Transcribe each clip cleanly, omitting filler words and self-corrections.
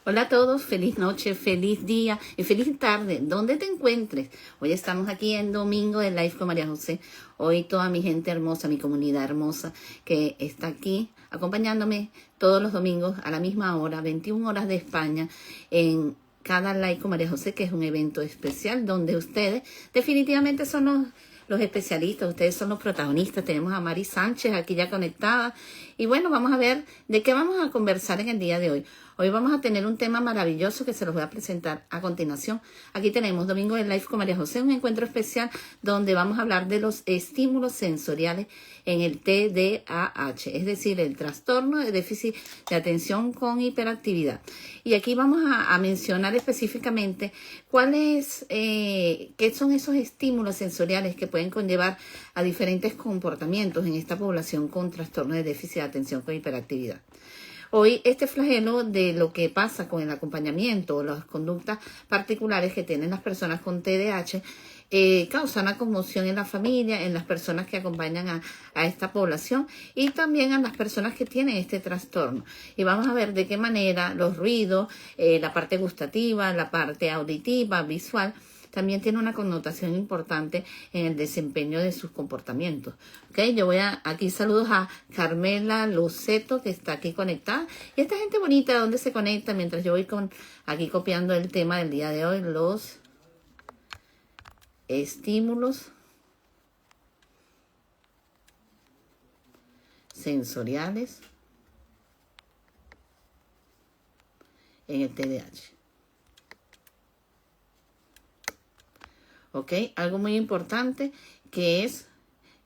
Hola a todos, feliz noche, feliz día y feliz tarde, donde te encuentres. Hoy estamos aquí en Domingo de Live con María José. Hoy toda mi gente hermosa, mi comunidad hermosa que está aquí acompañándome todos los domingos a la misma hora, 21 horas de España, en cada Live con María José, que es un evento especial donde ustedes definitivamente son los especialistas, ustedes son los protagonistas. Tenemos a Mari Sánchez aquí ya conectada. Y bueno, vamos a ver de qué vamos a conversar en el día de hoy. Hoy vamos a tener un tema maravilloso que se los voy a presentar a continuación. Aquí tenemos Domingo de Live con María José, un encuentro especial donde vamos a hablar de los estímulos sensoriales en el TDAH, es decir, el trastorno de déficit de atención con hiperactividad. Y aquí vamos a mencionar específicamente qué son esos estímulos sensoriales que pueden conllevar a diferentes comportamientos en esta población con trastorno de déficit de atención con hiperactividad. Hoy este flagelo de lo que pasa con el acompañamiento o las conductas particulares que tienen las personas con TDAH causa una conmoción en la familia, en las personas que acompañan a esta población y también a las personas que tienen este trastorno. Y vamos a ver de qué manera los ruidos, la parte gustativa, la parte auditiva, visual, también tiene una connotación importante en el desempeño de sus comportamientos. ¿Okay? Yo aquí saludos a Carmela Luceto, que está aquí conectada. Y esta gente bonita, ¿dónde se conecta? Mientras yo voy aquí copiando el tema del día de hoy, los estímulos sensoriales en el TDAH. ¿Ok? Algo muy importante que es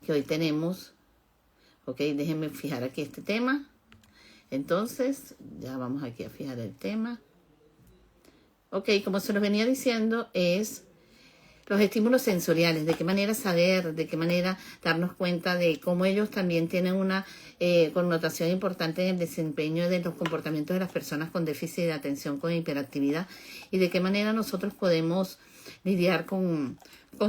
que hoy tenemos, ok, déjenme fijar aquí este tema. Entonces, ya vamos aquí a fijar el tema. Ok, como se los venía diciendo, es los estímulos sensoriales, de qué manera saber, de qué manera darnos cuenta de cómo ellos también tienen una connotación importante en el desempeño de los comportamientos de las personas con déficit de atención con hiperactividad y de qué manera nosotros podemos lidiar con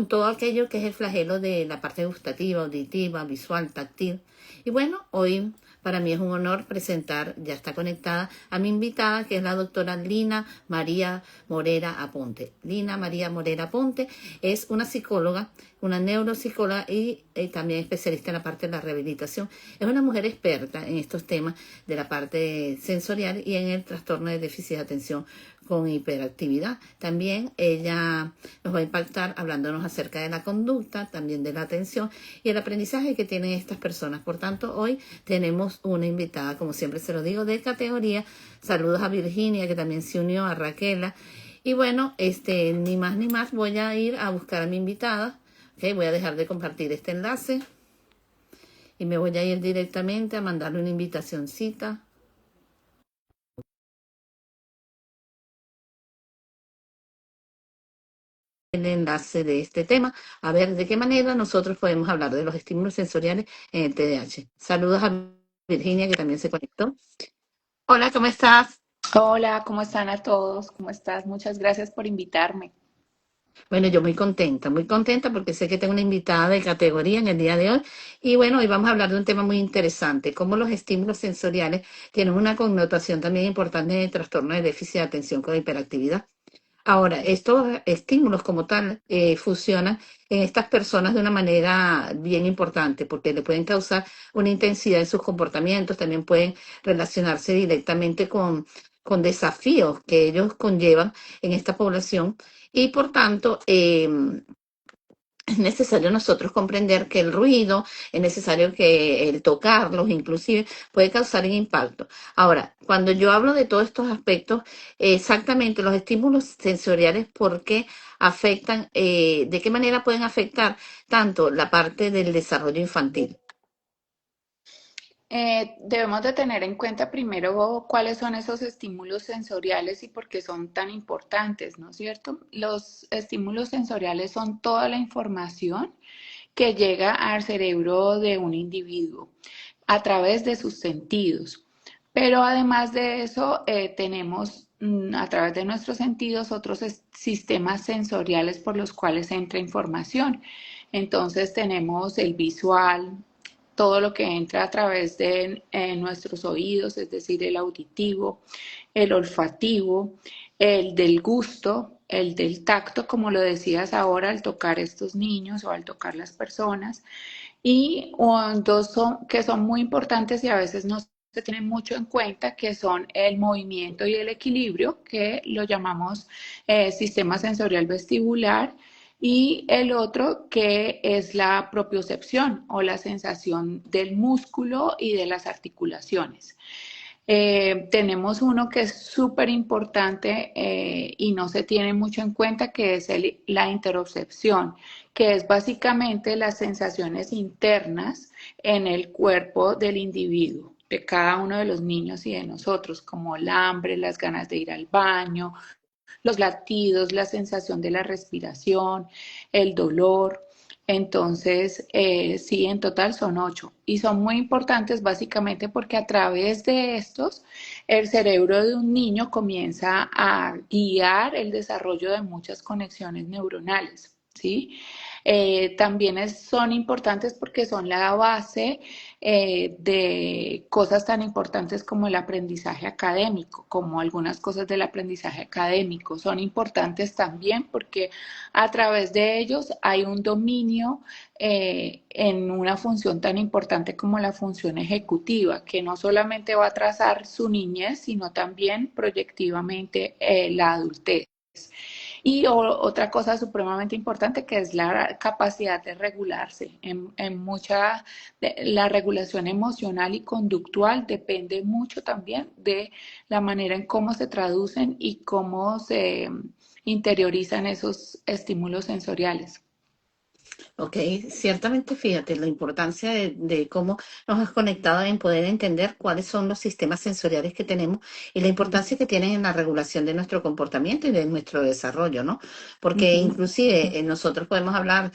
todo aquello que es el flagelo de la parte gustativa, auditiva, visual, táctil. Y bueno, hoy para mí es un honor presentar, ya está conectada, a mi invitada, que es la doctora Lina María Morera Aponte. Lina María Morera Aponte es una psicóloga, una neuropsicóloga y también especialista en la parte de la rehabilitación. Es una mujer experta en estos temas de la parte sensorial y en el trastorno de déficit de atención con hiperactividad. También ella nos va a impactar hablándonos acerca de la conducta, también de la atención y el aprendizaje que tienen estas personas. Por tanto, hoy tenemos una invitada, como siempre se lo digo, de categoría. Saludos a Virginia, que también se unió, a Raquela. Y bueno, ni más ni más, voy a ir a buscar a mi invitada. Okay, voy a dejar de compartir este enlace y me voy a ir directamente a mandarle una invitacioncita. El enlace de este tema, a ver de qué manera nosotros podemos hablar de los estímulos sensoriales en el TDAH. Saludos a Virginia, que también se conectó. Hola, ¿cómo estás? Hola, ¿cómo están a todos? ¿Cómo estás? Muchas gracias por invitarme. Bueno, yo muy contenta porque sé que tengo una invitada de categoría en el día de hoy. Y bueno, hoy vamos a hablar de un tema muy interesante, cómo los estímulos sensoriales tienen una connotación también importante en el trastorno de déficit de atención con hiperactividad. Ahora, estos estímulos como tal funcionan en estas personas de una manera bien importante porque le pueden causar una intensidad en sus comportamientos, también pueden relacionarse directamente con desafíos que ellos conllevan en esta población y por tanto es necesario nosotros comprender que el ruido, es necesario que el tocarlos inclusive puede causar un impacto. Ahora, cuando yo hablo de todos estos aspectos, exactamente los estímulos sensoriales, ¿por qué afectan, de qué manera pueden afectar tanto la parte del desarrollo infantil? Debemos de tener en cuenta primero cuáles son esos estímulos sensoriales y por qué son tan importantes, ¿no es cierto? Los estímulos sensoriales son toda la información que llega al cerebro de un individuo a través de sus sentidos. Pero además de eso, tenemos a través de nuestros sentidos otros sistemas sensoriales por los cuales entra información. Entonces tenemos el visual, todo lo que entra a través de nuestros oídos, es decir, el auditivo, el olfativo, el del gusto, el del tacto, como lo decías ahora, al tocar estos niños o al tocar las personas, y dos que son muy importantes y a veces no se tienen mucho en cuenta, que son el movimiento y el equilibrio, que lo llamamos sistema sensorial vestibular, y el otro que es la propiocepción o la sensación del músculo y de las articulaciones. Tenemos uno que es súper importante y no se tiene mucho en cuenta, que es la interocepción, que es básicamente las sensaciones internas en el cuerpo del individuo, de cada uno de los niños y de nosotros, como el hambre, las ganas de ir al baño, los latidos, la sensación de la respiración, el dolor. Entonces, sí, en total son 8 y son muy importantes básicamente porque a través de estos el cerebro de un niño comienza a guiar el desarrollo de muchas conexiones neuronales, ¿sí? También son importantes porque son la base de cosas tan importantes como el aprendizaje académico, como algunas cosas del aprendizaje académico. Son importantes también porque a través de ellos hay un dominio en una función tan importante como la función ejecutiva, que no solamente va a trazar su niñez, sino también proyectivamente la adultez. Y otra cosa supremamente importante que es la capacidad de regularse. La regulación emocional y conductual depende mucho también de la manera en cómo se traducen y cómo se interiorizan esos estímulos sensoriales. Ok, ciertamente fíjate la importancia de cómo nos has conectado en poder entender cuáles son los sistemas sensoriales que tenemos y la importancia que tienen en la regulación de nuestro comportamiento y de nuestro desarrollo, ¿no? Porque Ujú. inclusive nosotros podemos hablar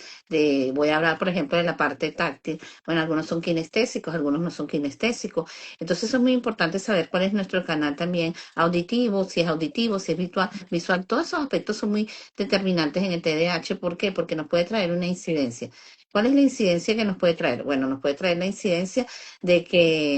voy a hablar por ejemplo de la parte táctil, bueno, algunos son kinestésicos, algunos no son kinestésicos, entonces es muy importante saber cuál es nuestro canal también auditivo, si es visual, todos esos aspectos son muy determinantes en el TDAH. ¿Por qué? Porque nos puede traer una incidencia. ¿Cuál es la incidencia que nos puede traer? Bueno, nos puede traer la incidencia de que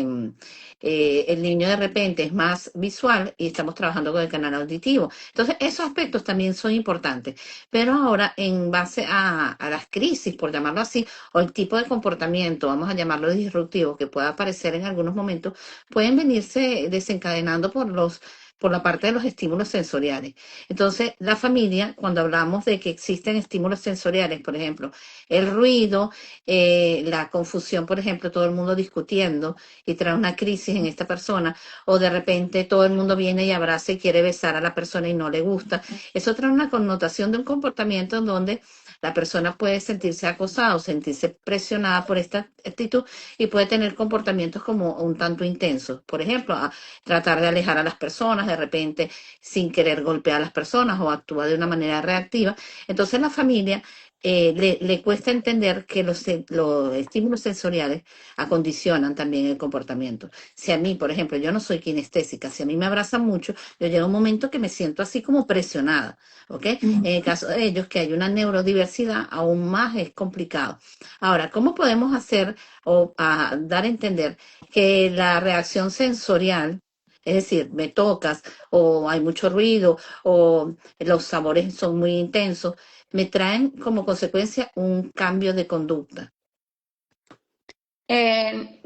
el niño de repente es más visual y estamos trabajando con el canal auditivo. Entonces, esos aspectos también son importantes. Pero ahora, en base a las crisis, por llamarlo así, o el tipo de comportamiento, vamos a llamarlo disruptivo, que pueda aparecer en algunos momentos, pueden venirse desencadenando por la parte de los estímulos sensoriales. Entonces, la familia, cuando hablamos de que existen estímulos sensoriales, por ejemplo, el ruido, la confusión, por ejemplo, todo el mundo discutiendo y trae una crisis en esta persona, o de repente todo el mundo viene y abraza y quiere besar a la persona y no le gusta, eso trae una connotación de un comportamiento en donde la persona puede sentirse acosada o sentirse presionada por esta actitud y puede tener comportamientos como un tanto intensos. Por ejemplo, tratar de alejar a las personas, de repente sin querer golpear a las personas o actúa de una manera reactiva. Entonces la familia le cuesta entender que los estímulos sensoriales acondicionan también el comportamiento. Si a mí, por ejemplo, yo no soy kinestésica, si a mí me abrazan mucho, yo llego a un momento que me siento así como presionada, ¿ok? En el caso de ellos, que hay una neurodiversidad, aún más es complicado. Ahora, ¿cómo podemos hacer o dar a entender que la reacción sensorial, es decir, me tocas o hay mucho ruido o los sabores son muy intensos, me traen como consecuencia un cambio de conducta? En-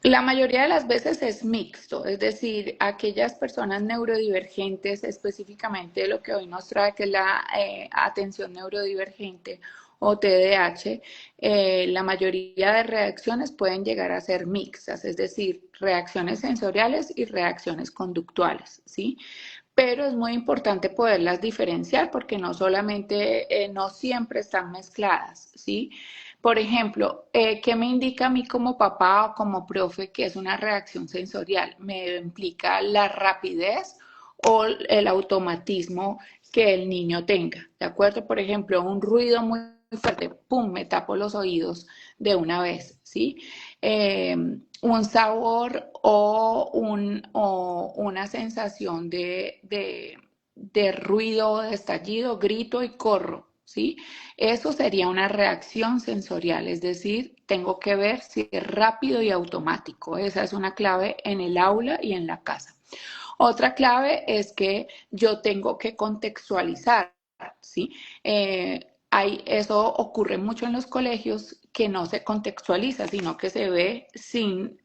la mayoría de las veces es mixto, es decir, aquellas personas neurodivergentes, específicamente lo que hoy nos trae, que es la atención neurodivergente o TDAH, la mayoría de reacciones pueden llegar a ser mixtas, es decir, reacciones sensoriales y reacciones conductuales, ¿sí? Pero es muy importante poderlas diferenciar porque no solamente, no siempre están mezcladas, ¿sí? Por ejemplo, ¿qué me indica a mí como papá o como profe que es una reacción sensorial? Me implica la rapidez o el automatismo que el niño tenga, ¿de acuerdo? Por ejemplo, un ruido muy fuerte, ¡pum!, me tapo los oídos de una vez, ¿sí? Un sabor o una sensación de ruido, de estallido, grito y corro, ¿sí? Eso sería una reacción sensorial, es decir, tengo que ver si es rápido y automático. Esa es una clave en el aula y en la casa. Otra clave es que yo tengo que contextualizar, ¿sí? Eso ocurre mucho en los colegios que no se contextualiza, sino que se ve sin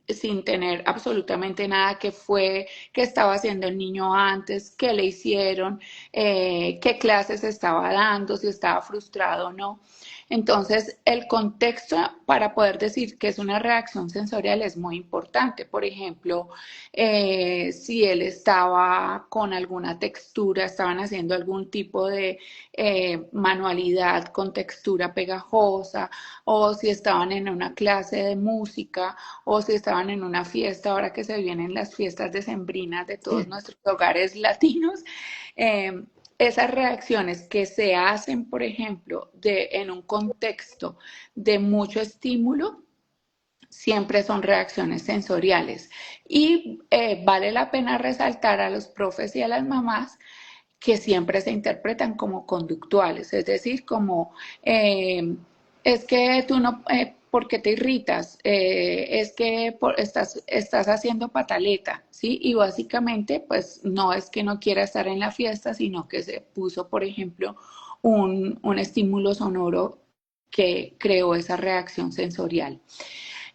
tener absolutamente nada que fue, qué estaba haciendo el niño antes, qué le hicieron, qué clases estaba dando, si estaba frustrado o no. Entonces, el contexto para poder decir que es una reacción sensorial es muy importante. Por ejemplo, si él estaba con alguna textura, estaban haciendo algún tipo de manualidad con textura pegajosa, o si estaban en una clase de música, o si estaban en una fiesta, ahora que se vienen las fiestas decembrinas de todos Sí. nuestros hogares latinos. Eh, esas reacciones que se hacen, por ejemplo, en un contexto de mucho estímulo, siempre son reacciones sensoriales. Y vale la pena resaltar a los profes y a las mamás que siempre se interpretan como conductuales, es decir, como es que tú no, ¿por qué te irritas? Es que estás haciendo pataleta, ¿sí? Y básicamente, pues no es que no quiera estar en la fiesta, sino que se puso, por ejemplo, un estímulo sonoro que creó esa reacción sensorial.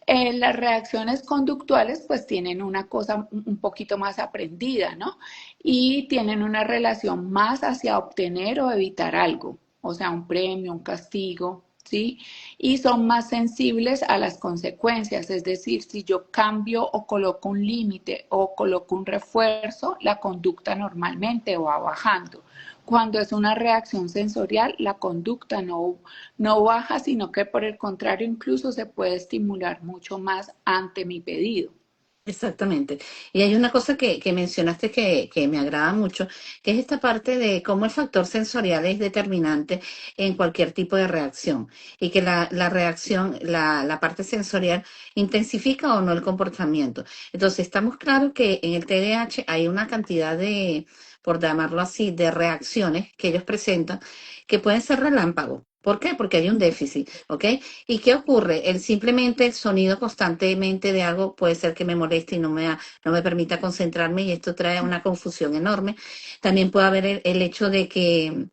Las reacciones conductuales pues tienen una cosa un poquito más aprendida, ¿no? Y tienen una relación más hacia obtener o evitar algo, o sea, un premio, un castigo, ¿sí? Y son más sensibles a las consecuencias, es decir, si yo cambio o coloco un límite o coloco un refuerzo, la conducta normalmente va bajando. Cuando es una reacción sensorial, la conducta no baja, sino que por el contrario incluso se puede estimular mucho más ante mi pedido. Exactamente. Y hay una cosa que mencionaste que me agrada mucho, que es esta parte de cómo el factor sensorial es determinante en cualquier tipo de reacción y que la reacción, la parte sensorial intensifica o no el comportamiento. Entonces, estamos claros que en el TDAH hay una cantidad de, por llamarlo así, de reacciones que ellos presentan que pueden ser relámpagos. ¿Por qué? Porque hay un déficit, ¿ok? ¿Y qué ocurre? Simplemente el sonido constantemente de algo puede ser que me moleste y no me permita concentrarme y esto trae una confusión enorme. También puede haber el hecho de que,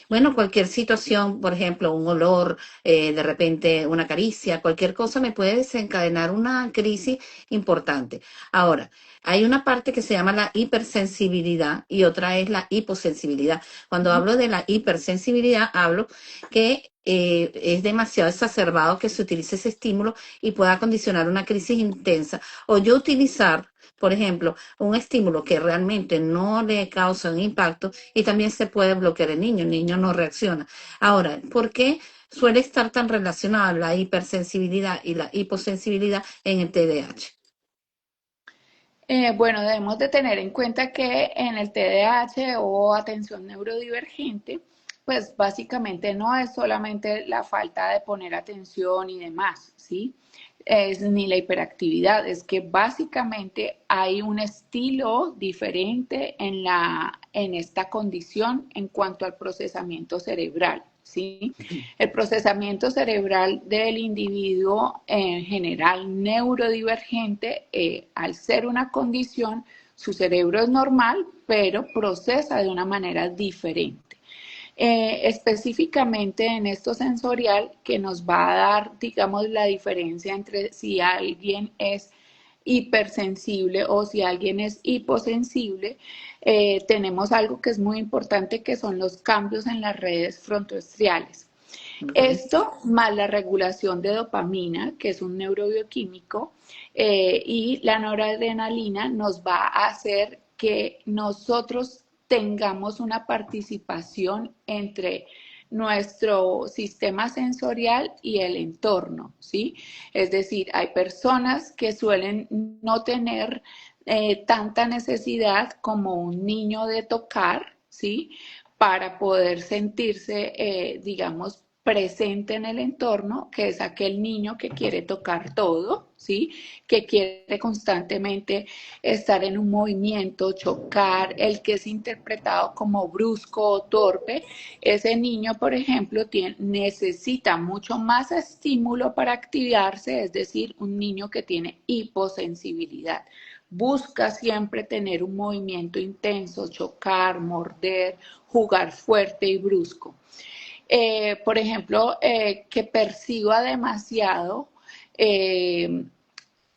bueno, cualquier situación, por ejemplo, un olor, de repente una caricia, cualquier cosa me puede desencadenar una crisis importante. Ahora, hay una parte que se llama la hipersensibilidad y otra es la hiposensibilidad. Cuando hablo de la hipersensibilidad, hablo que es demasiado exacerbado que se utilice ese estímulo y pueda condicionar una crisis intensa. O yo utilizar, por ejemplo, un estímulo que realmente no le causa un impacto y también se puede bloquear el niño no reacciona. Ahora, ¿por qué suele estar tan relacionada la hipersensibilidad y la hiposensibilidad en el TDAH? Bueno, debemos de tener en cuenta que en el TDAH o atención neurodivergente, pues básicamente no es solamente la falta de poner atención y demás, ¿sí? Es ni la hiperactividad, es que básicamente hay un estilo diferente en esta condición en cuanto al procesamiento cerebral, ¿sí? El procesamiento cerebral del individuo en general neurodivergente, al ser una condición, su cerebro es normal, pero procesa de una manera diferente. Específicamente en esto sensorial que nos va a dar, digamos, la diferencia entre si alguien es hipersensible o si alguien es hiposensible, tenemos algo que es muy importante que son los cambios en las redes frontoestriales. Okay. Esto más la regulación de dopamina, que es un neurobioquímico, y la noradrenalina nos va a hacer que nosotros tengamos una participación entre nuestro sistema sensorial y el entorno, ¿sí? Es decir, hay personas que suelen no tener tanta necesidad como un niño de tocar, ¿sí? Para poder sentirse, digamos, presente en el entorno, que es aquel niño que quiere tocar todo, ¿sí? Que quiere constantemente estar en un movimiento, chocar, el que es interpretado como brusco o torpe. Ese niño, por ejemplo, necesita mucho más estímulo para activarse, es decir, un niño que tiene hiposensibilidad. Busca siempre tener un movimiento intenso, chocar, morder, jugar fuerte y brusco. Por ejemplo, que perciba demasiado, eh,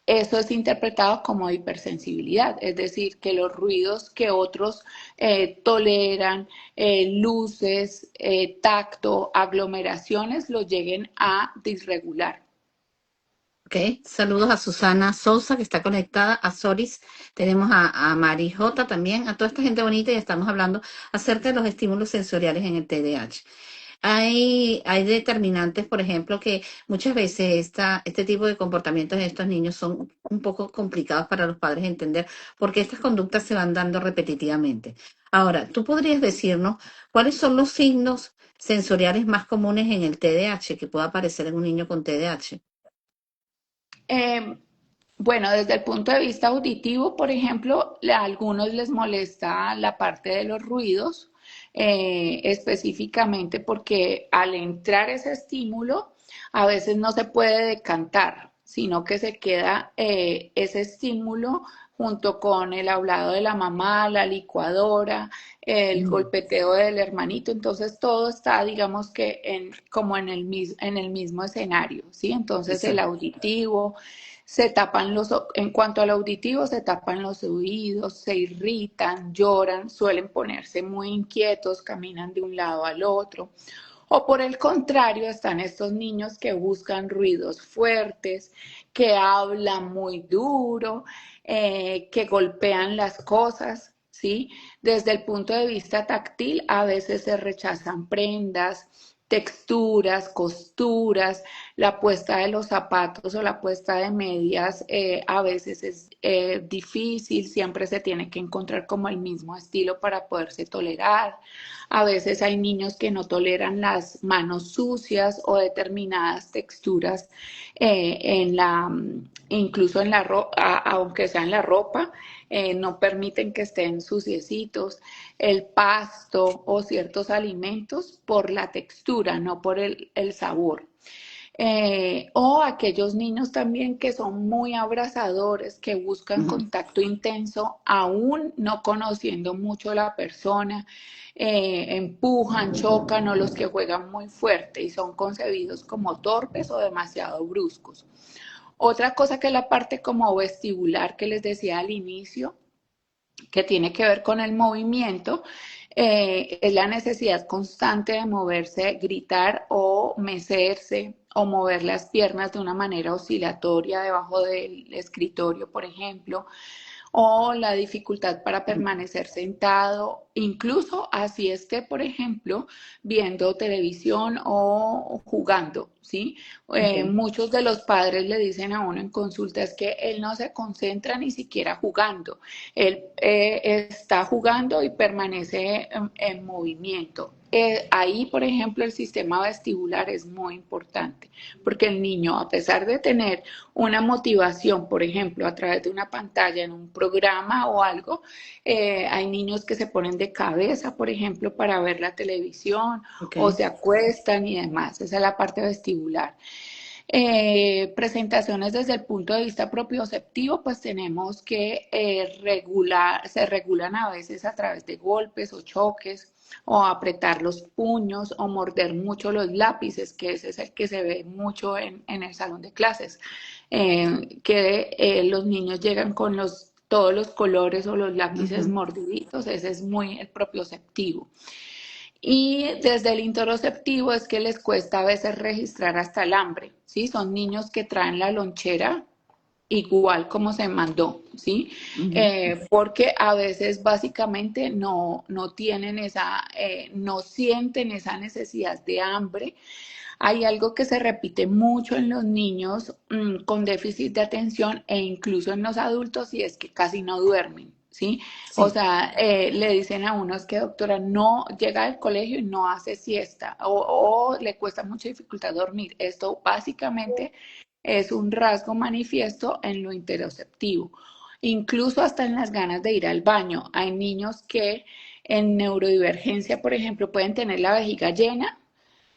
eso es interpretado como hipersensibilidad, es decir, que los ruidos que otros toleran, luces, tacto, aglomeraciones, los lleguen a disregular. Ok, saludos a Susana Sousa, que está conectada, a Soris, tenemos a Mari J también, a toda esta gente bonita, y estamos hablando acerca de los estímulos sensoriales en el TDAH. Hay determinantes, por ejemplo, que muchas veces este tipo de comportamientos de estos niños son un poco complicados para los padres entender porque estas conductas se van dando repetitivamente. Ahora, ¿tú podrías decirnos cuáles son los signos sensoriales más comunes en el TDAH que pueda aparecer en un niño con TDAH? Eh, bueno, desde el punto de vista auditivo, por ejemplo, a algunos les molesta la parte de los ruidos, específicamente porque al entrar ese estímulo, a veces no se puede decantar, sino que se queda ese estímulo junto con el hablado de la mamá, la licuadora, el Mm, golpeteo del hermanito, entonces todo está, digamos que como en el mismo escenario, ¿sí? Entonces el exacto. auditivo, se tapan en cuanto al auditivo, se tapan los oídos, se irritan, lloran, suelen ponerse muy inquietos, caminan de un lado al otro. O por el contrario, están estos niños que buscan ruidos fuertes, que hablan muy duro, que golpean las cosas, ¿sí? Desde el punto de vista táctil, a veces se rechazan prendas, texturas, costuras, la puesta de los zapatos o la puesta de medias a veces es difícil, siempre se tiene que encontrar como el mismo estilo para poderse tolerar. A veces hay niños que no toleran las manos sucias o determinadas texturas incluso en la ropa, aunque sea en la ropa, no permiten que estén suciecitos, el pasto o ciertos alimentos por la textura, no por el sabor. O aquellos niños también que son muy abrazadores, que buscan Ujú. contacto intenso, aún no conociendo mucho a la persona, empujan, chocan o los que juegan muy fuerte y son concebidos como torpes o demasiado bruscos. Otra cosa que es la parte como vestibular que les decía al inicio, que tiene que ver con el movimiento, es la necesidad constante de moverse, gritar o mecerse o mover las piernas de una manera oscilatoria debajo del escritorio, por ejemplo, o la dificultad para permanecer sentado, incluso así esté, por ejemplo, viendo televisión o jugando, ¿sí? Okay. Muchos de los padres le dicen a uno en consultas que él no se concentra ni siquiera jugando, él está jugando y permanece en movimiento. Ahí, por ejemplo, el sistema vestibular es muy importante, porque el niño, a pesar de tener una motivación, por ejemplo, a través de una pantalla en un programa o algo, hay niños que se ponen de cabeza, por ejemplo, para ver la televisión o Okay. se acuestan y demás. Esa es la parte vestibular. Presentaciones desde el punto de vista propioceptivo, pues tenemos que se regulan a veces a través de golpes o choques o apretar los puños o morder mucho los lápices, que ese es el que se ve mucho en el salón de clases, que los niños llegan con todos los colores o los lápices Ujú. mordiditos, ese es muy el propioceptivo. Y desde el interoceptivo es que les cuesta a veces registrar hasta el hambre, ¿sí? Son niños que traen la lonchera igual como se mandó, ¿sí? Ujú. Porque a veces básicamente no tienen no sienten esa necesidad de hambre. Hay algo que se repite mucho en los niños con déficit de atención e incluso en los adultos y es que casi no duermen. ¿sí? O Sí. sea, le dicen a uno, es que doctora, no llega del colegio y no hace siesta o le cuesta mucha dificultad dormir. Esto básicamente es un rasgo manifiesto en lo interoceptivo, incluso hasta en las ganas de ir al baño. Hay niños que en neurodivergencia, por ejemplo, pueden tener la vejiga llena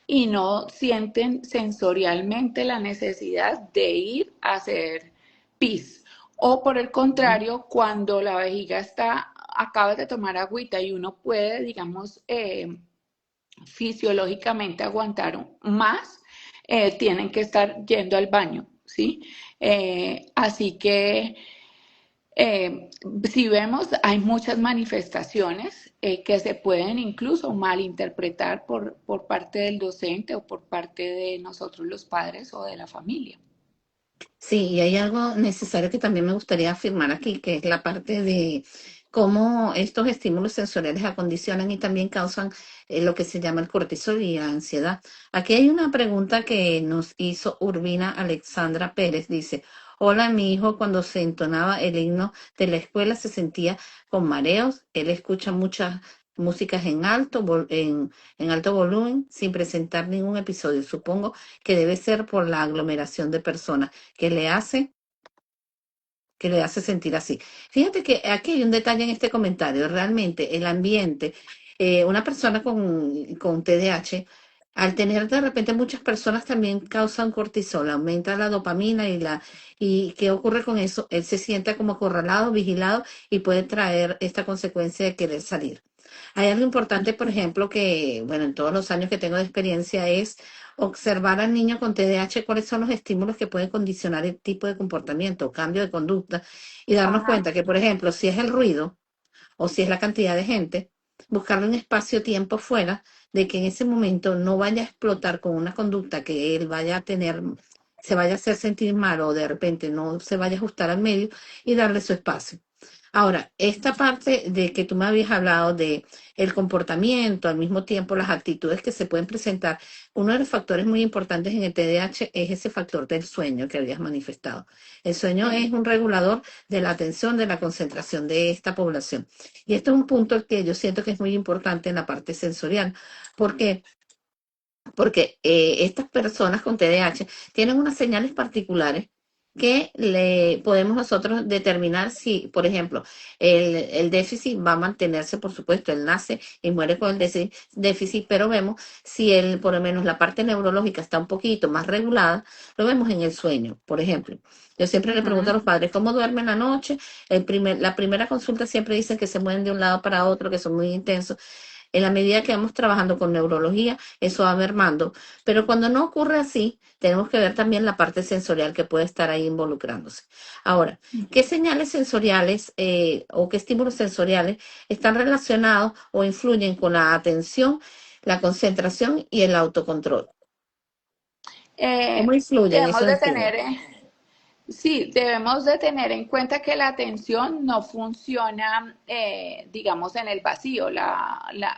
y no sienten sensorialmente la necesidad de ir a hacer pis. O por el contrario, cuando la vejiga está, acabas de tomar agüita y uno puede, digamos, fisiológicamente aguantar más, tienen que estar yendo al baño, ¿sí? Así que si vemos, hay muchas manifestaciones que se pueden incluso malinterpretar por parte del docente o por parte de nosotros los padres o de la familia. Sí, y hay algo necesario que también me gustaría afirmar aquí, que es la parte de cómo estos estímulos sensoriales acondicionan y también causan lo que se llama el cortisol y la ansiedad. Aquí hay una pregunta que nos hizo Urbina Alexandra Pérez. Dice, hola, mi hijo cuando se entonaba el himno de la escuela se sentía con mareos. Él escucha muchas músicas en alto volumen sin presentar ningún episodio. Supongo que debe ser por la aglomeración de personas que le hace, que le hace sentir así. Fíjate que aquí hay un detalle en este comentario. Realmente el ambiente, una persona con TDAH, al tener de repente muchas personas también causan cortisol, aumenta la dopamina y ¿qué ocurre con eso? Él se siente como acorralado, vigilado y puede traer esta consecuencia de querer salir. Hay algo importante, por ejemplo, que, bueno, en todos los años que tengo de experiencia es observar al niño con TDAH cuáles son los estímulos que pueden condicionar el tipo de comportamiento o cambio de conducta y darnos Ajá. cuenta que, por ejemplo, si es el ruido o si es la cantidad de gente, buscarle un espacio-tiempo fuera de que en ese momento no vaya a explotar con una conducta que él vaya a tener, se vaya a hacer sentir mal o de repente no se vaya a ajustar al medio y darle su espacio. Ahora, esta parte de que tú me habías hablado de el comportamiento, al mismo tiempo las actitudes que se pueden presentar, uno de los factores muy importantes en el TDAH es ese factor del sueño que habías manifestado. El sueño Sí. es un regulador de la atención, de la concentración de esta población. Y esto es un punto que yo siento que es muy importante en la parte sensorial, porque estas personas con TDAH tienen unas señales particulares que le podemos nosotros determinar si, por ejemplo, el déficit va a mantenerse, por supuesto, él nace y muere con el déficit, pero vemos si por lo menos la parte neurológica está un poquito más regulada, lo vemos en el sueño, por ejemplo. Yo siempre le pregunto a Ujú. los padres cómo duermen la noche. La primera consulta siempre dicen que se mueven de un lado para otro, que son muy intensos. En la medida que vamos trabajando con neurología, eso va mermando. Pero cuando no ocurre así, tenemos que ver también la parte sensorial que puede estar ahí involucrándose. Ahora, ¿qué señales sensoriales o qué estímulos sensoriales están relacionados o influyen con la atención, la concentración y el autocontrol? ¿Cómo influyen Debemos esos de estímulos? tener, sí, debemos de tener en cuenta que la atención no funciona, digamos, en el vacío,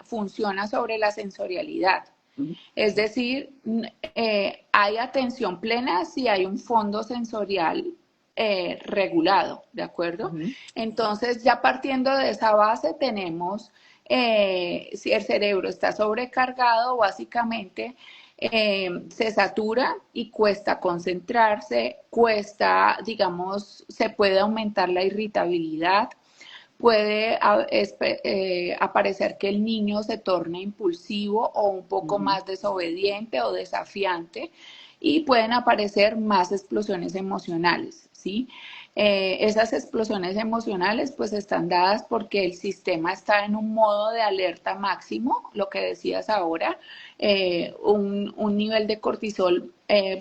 funciona sobre la sensorialidad. Ujú, Es decir, hay atención plena si hay un fondo sensorial regulado, ¿de acuerdo? ujú, Entonces, ya partiendo de esa base, tenemos, si el cerebro está sobrecargado, básicamente se satura y cuesta concentrarse, cuesta, digamos, se puede aumentar la irritabilidad, puede aparecer que el niño se torne impulsivo o un poco ujú, más desobediente o desafiante y pueden aparecer más explosiones emocionales, ¿sí? Esas explosiones emocionales pues están dadas porque el sistema está en un modo de alerta máximo, lo que decías ahora, un nivel de cortisol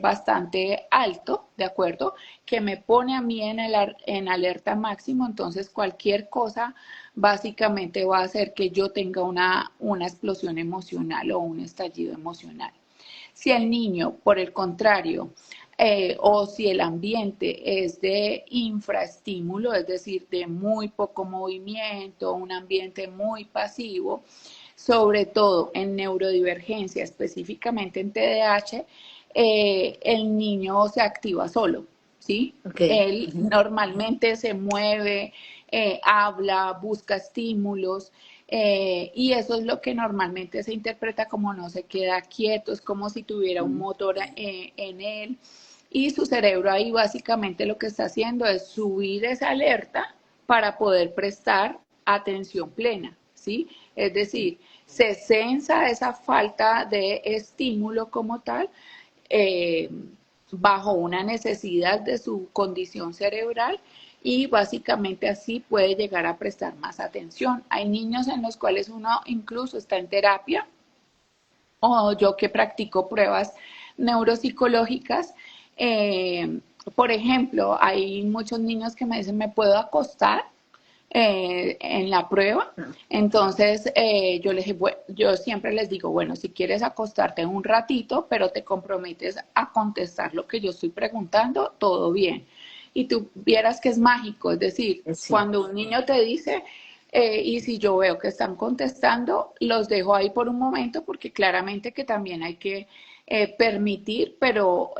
bastante alto, ¿de acuerdo? Que me pone a mí en alerta máximo, entonces cualquier cosa básicamente va a hacer que yo tenga una explosión emocional o un estallido emocional. Si el niño, por el contrario, o si el ambiente es de infraestímulo, es decir, de muy poco movimiento, un ambiente muy pasivo, sobre todo en neurodivergencia, específicamente en TDAH, el niño se activa solo, ¿sí? ok, Él ujú, normalmente se mueve, habla, busca estímulos, y eso es lo que normalmente se interpreta como no se queda quieto, es como si tuviera un motor en él, y su cerebro ahí básicamente lo que está haciendo es subir esa alerta para poder prestar atención plena, ¿sí? Es decir, se sensa esa falta de estímulo como tal, eh, bajo una necesidad de su condición cerebral, y básicamente así puede llegar a prestar más atención. Hay niños en los cuales uno incluso está en terapia, o yo que practico pruebas neuropsicológicas. eh, por ejemplo, hay muchos niños que me dicen, ¿me puedo acostar en la prueba? Entonces, yo siempre les digo, bueno, si quieres acostarte un ratito, pero te comprometes a contestar lo que yo estoy preguntando, todo bien. Y tú vieras que es mágico, es decir, Sí. cuando un niño te dice, y si yo veo que están contestando, los dejo ahí por un momento, porque claramente que también hay que permitir, pero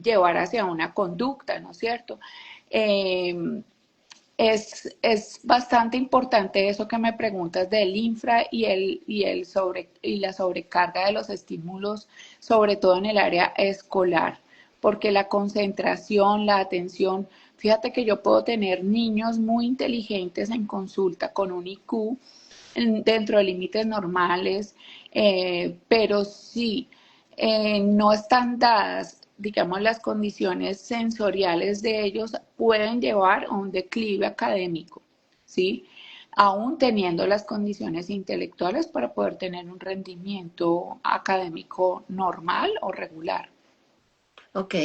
llevar hacia una conducta, ¿no es cierto? Eh, es bastante importante eso que me preguntas del infra y la sobrecarga de los estímulos, sobre todo en el área escolar, porque la concentración, la atención, fíjate que yo puedo tener niños muy inteligentes en consulta con un IQ dentro de límites normales, pero sí, no están dadas, digamos, las condiciones sensoriales de ellos, pueden llevar a un declive académico, ¿sí? Aún teniendo las condiciones intelectuales para poder tener un rendimiento académico normal o regular. Ok,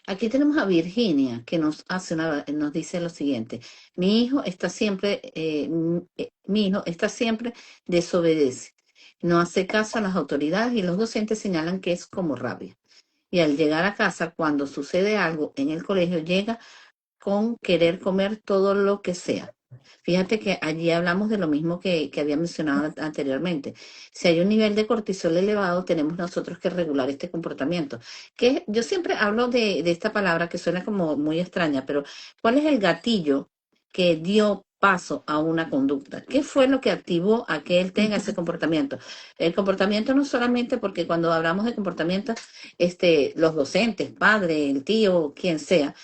aquí tenemos a Virginia que nos dice lo siguiente. Mi hijo está siempre desobedece. No hace caso a las autoridades y los docentes señalan que es como rabia. Y al llegar a casa, cuando sucede algo en el colegio, llega con querer comer todo lo que sea. Fíjate que allí hablamos de lo mismo que había mencionado anteriormente. Si hay un nivel de cortisol elevado, tenemos nosotros que regular este comportamiento. Que yo siempre hablo de esta palabra que suena como muy extraña, pero ¿cuál es el gatillo que dio paso a una conducta? ¿Qué fue lo que activó a que él tenga ese comportamiento? El comportamiento no solamente porque cuando hablamos de comportamiento, los docentes, padre, el tío, quien sea,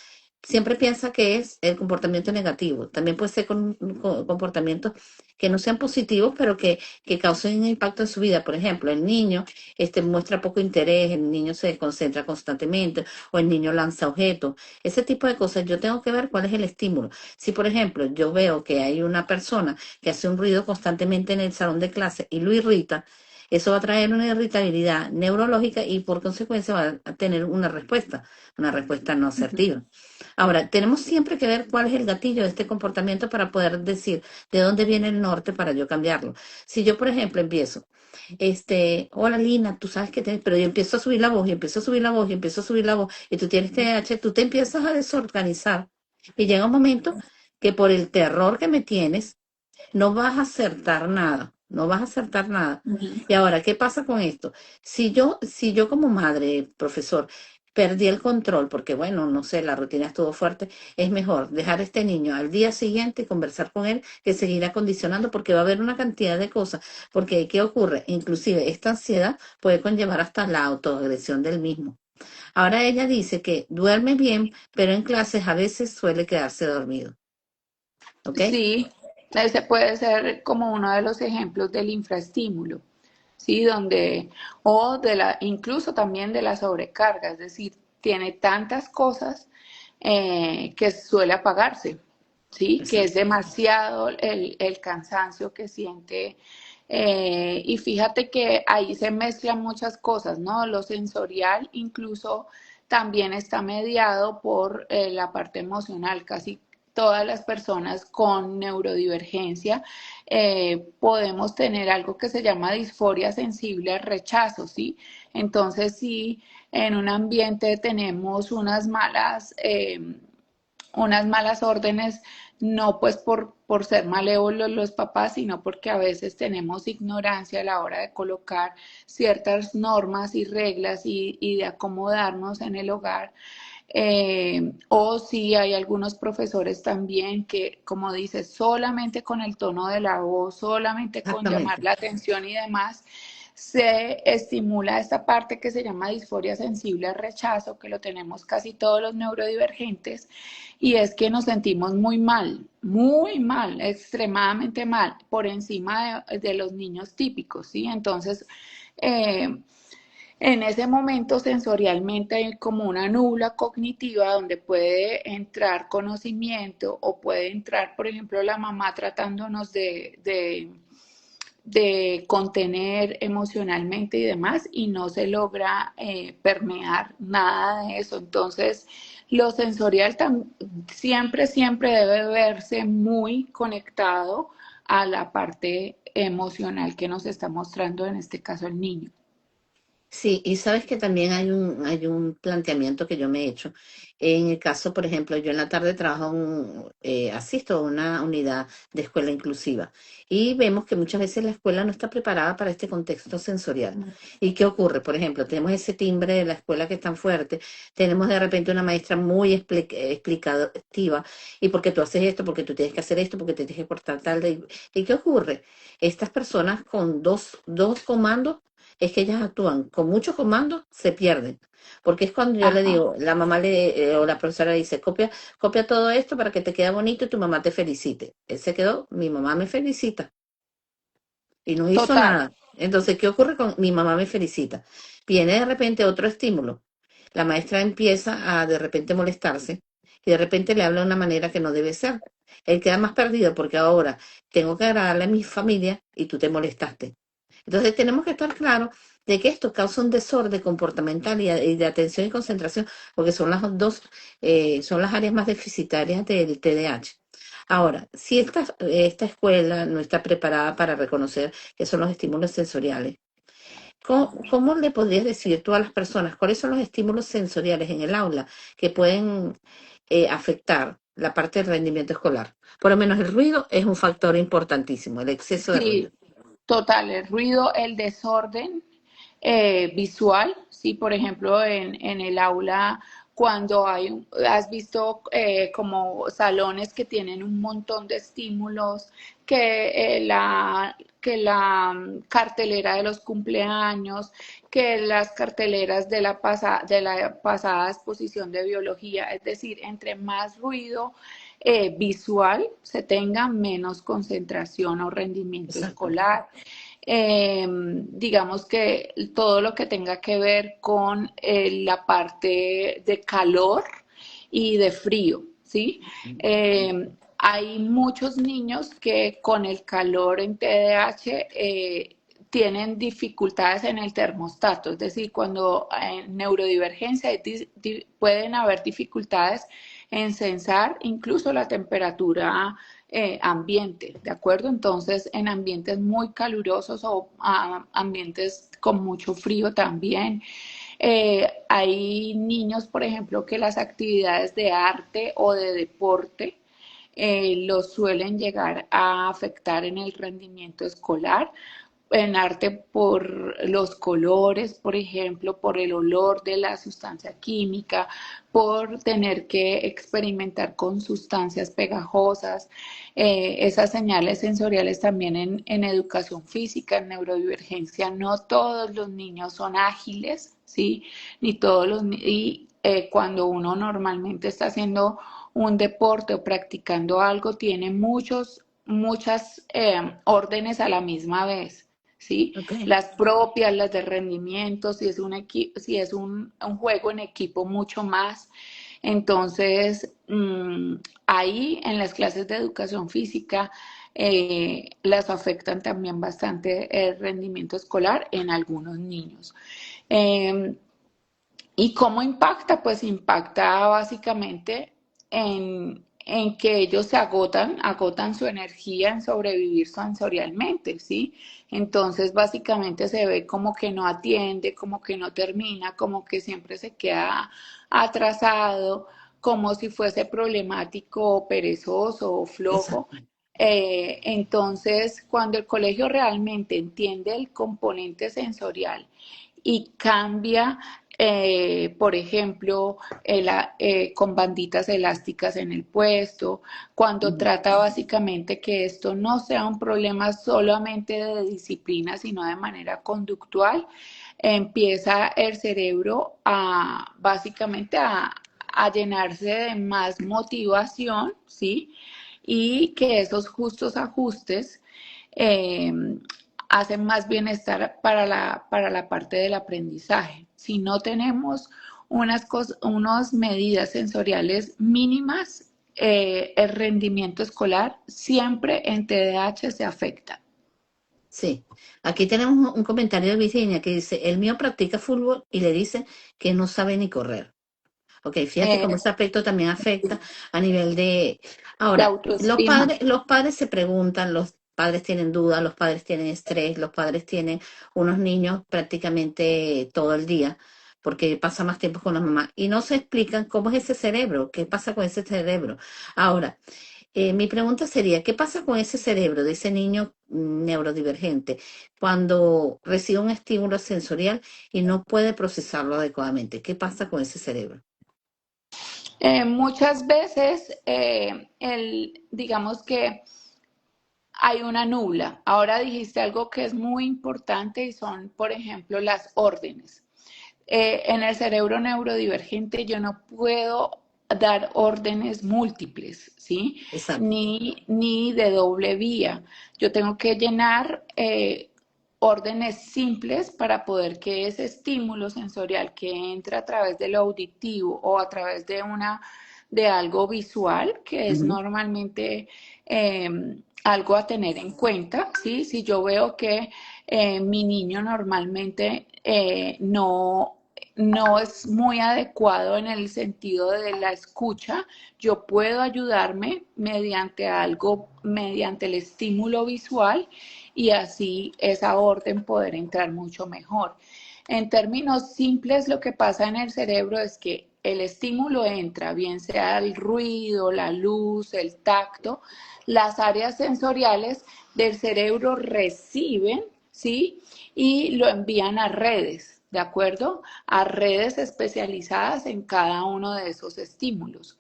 siempre piensa que es el comportamiento negativo. También puede ser con comportamientos que no sean positivos, pero que causen un impacto en su vida. Por ejemplo, el niño muestra poco interés, el niño se desconcentra constantemente o el niño lanza objetos. Ese tipo de cosas, yo tengo que ver cuál es el estímulo. Si, por ejemplo, yo veo que hay una persona que hace un ruido constantemente en el salón de clase y lo irrita, eso va a traer una irritabilidad neurológica y por consecuencia va a tener una respuesta no asertiva. Ahora, tenemos siempre que ver cuál es el gatillo de este comportamiento para poder decir de dónde viene el norte para yo cambiarlo. Si yo, por ejemplo, empiezo, hola Lina, tú sabes que tienes, pero yo empiezo a subir la voz y empiezo a subir la voz y empiezo a subir la voz y tú tienes TDAH, tú te empiezas a desorganizar y llega un momento que por el terror que me tienes, no vas a acertar nada, no vas a acertar nada. Y ahora, ¿qué pasa con esto? Si yo como madre, profesor, perdí el control, porque bueno, no sé, la rutina estuvo fuerte, es mejor dejar a este niño al día siguiente y conversar con él que seguir acondicionando, porque va a haber una cantidad de cosas. Porque, ¿qué ocurre? Inclusive esta ansiedad puede conllevar hasta la autoagresión del mismo. Ahora ella dice que duerme bien, pero en clases a veces suele quedarse dormido. ¿Ok? Sí, ese puede ser como uno de los ejemplos del infraestímulo, ¿sí? Incluso también de la sobrecarga, es decir, tiene tantas cosas que suele apagarse, ¿sí? Que es Exacto. demasiado el cansancio que siente. Y fíjate que ahí se mezclan muchas cosas, ¿no? Lo sensorial incluso también está mediado por la parte emocional. Casi todas las personas con neurodivergencia podemos tener algo que se llama disforia sensible al rechazo, ¿sí? Entonces, si en un ambiente tenemos unas malas órdenes, no pues por ser malévolos los papás, sino porque a veces tenemos ignorancia a la hora de colocar ciertas normas y reglas y de acomodarnos en el hogar. O si hay algunos profesores también que, como dices, solamente con el tono de la voz, solamente con llamar Exactamente. la atención y demás, se estimula esta parte que se llama disforia sensible al rechazo, que lo tenemos casi todos los neurodivergentes, y es que nos sentimos muy mal, extremadamente mal, por encima de los niños típicos, ¿sí? Entonces, eh, en ese momento sensorialmente hay como una nubla cognitiva donde puede entrar conocimiento o puede entrar, por ejemplo, la mamá tratándonos de contener emocionalmente y demás, y no se logra permear nada de eso. Entonces, lo sensorial siempre debe verse muy conectado a la parte emocional que nos está mostrando en este caso el niño. Sí, y sabes que también hay un planteamiento que yo me he hecho. En el caso, por ejemplo, yo en la tarde trabajo, asisto a una unidad de escuela inclusiva y vemos que muchas veces la escuela no está preparada para este contexto sensorial. ¿Y qué ocurre? Por ejemplo, tenemos ese timbre de la escuela que es tan fuerte, tenemos de repente una maestra muy explicativa, y porque tú haces esto, porque tú tienes que hacer esto, porque te tienes que cortar tal. ¿Y qué ocurre? Estas personas con dos comandos, es que ellas actúan con muchos comandos, se pierden. Porque es cuando yo le Ajá, digo, la mamá o la profesora le dice, copia todo esto para que te quede bonito y tu mamá te felicite. Él se quedó, mi mamá me felicita y no hizo total. nada. Entonces, ¿qué ocurre con mi mamá me felicita? Viene de repente otro estímulo. La maestra empieza a de repente molestarse y de repente le habla de una manera que no debe ser. Él queda más perdido porque ahora tengo que agradarle a mi familia y tú te molestaste. Entonces tenemos que estar claros de que esto causa un desorden comportamental y de atención y concentración, porque son las dos, son las áreas más deficitarias del TDAH. Ahora, si esta escuela no está preparada para reconocer que son los estímulos sensoriales, ¿cómo le podrías decir tú a las personas cuáles son los estímulos sensoriales en el aula que pueden afectar la parte del rendimiento escolar? Por lo menos el ruido es un factor importantísimo, el exceso de ruido. Sí, total, el ruido, el desorden visual, sí, por ejemplo, en el aula, cuando has visto como salones que tienen un montón de estímulos, que la cartelera de los cumpleaños, que las carteleras de la pasada exposición de biología, es decir, entre más ruido visual se tenga, menos concentración o rendimiento Exacto. escolar. Digamos que todo lo que tenga que ver con la parte de calor y de frío, ¿sí? Hay muchos niños que con el calor en TDAH tienen dificultades en el termostato, es decir, cuando en neurodivergencia pueden haber dificultades en censar incluso la temperatura ambiente, ¿de acuerdo? Entonces, en ambientes muy calurosos o ambientes con mucho frío también. Hay niños, por ejemplo, que las actividades de arte o de deporte los suelen llegar a afectar en el rendimiento escolar, en arte por los colores, por ejemplo, por el olor de la sustancia química, por tener que experimentar con sustancias pegajosas, esas señales sensoriales también en educación física, en neurodivergencia. No todos los niños son ágiles, ¿sí? Ni todos y cuando uno normalmente está haciendo un deporte o practicando algo, tiene muchas órdenes a la misma vez. ¿Sí? Ok. Las propias, las de rendimiento, si es un juego en equipo, mucho más. Entonces, ahí en las clases de educación física las afectan también bastante el rendimiento escolar en algunos niños. Eh, ¿Y cómo impacta? Pues impacta básicamente en que ellos agotan su energía en sobrevivir sensorialmente, ¿sí? Entonces, básicamente se ve como que no atiende, como que no termina, como que siempre se queda atrasado, como si fuese problemático, perezoso o flojo. Exacto. Entonces, cuando el colegio realmente entiende el componente sensorial y cambia por ejemplo, con banditas elásticas en el puesto, cuando Ujú. trata básicamente que esto no sea un problema solamente de disciplina, sino de manera conductual, empieza el cerebro a básicamente a llenarse de más motivación, ¿sí? Y que esos justos ajustes eh, hacen más bienestar para la parte del aprendizaje. Si no tenemos unas medidas sensoriales mínimas, el rendimiento escolar siempre en TDAH se afecta. Sí, aquí tenemos un comentario de Virginia que dice, el mío practica fútbol y le dicen que no sabe ni correr. Ok, fíjate Eh, cómo ese aspecto también afecta a nivel de... de Ahora, autoestima. los padres se preguntan, los padres tienen dudas, los padres tienen estrés, los padres tienen unos niños prácticamente todo el día porque pasa más tiempo con la mamá y no se explican cómo es ese cerebro, qué pasa con ese cerebro. Ahora, mi pregunta sería, ¿qué pasa con ese cerebro de ese niño neurodivergente cuando recibe un estímulo sensorial y no puede procesarlo adecuadamente? ¿Qué pasa con ese cerebro? Muchas veces, digamos que hay una nula. Ahora dijiste algo que es muy importante y son, por ejemplo, las órdenes. En el cerebro neurodivergente yo no puedo dar órdenes múltiples, ¿sí? Exacto. Ni de doble vía. Yo tengo que llenar órdenes simples para poder que ese estímulo sensorial que entra a través de lo auditivo o a través de algo visual, que es Ujú. normalmente eh, algo a tener en cuenta, ¿sí? Si yo veo que mi niño normalmente no es muy adecuado en el sentido de la escucha, yo puedo ayudarme mediante algo, mediante el estímulo visual y así esa orden poder entrar mucho mejor. En términos simples, lo que pasa en el cerebro es que el estímulo entra, bien sea el ruido, la luz, el tacto, las áreas sensoriales del cerebro reciben, ¿sí? Y lo envían a redes, ¿de acuerdo? A redes especializadas en cada uno de esos estímulos.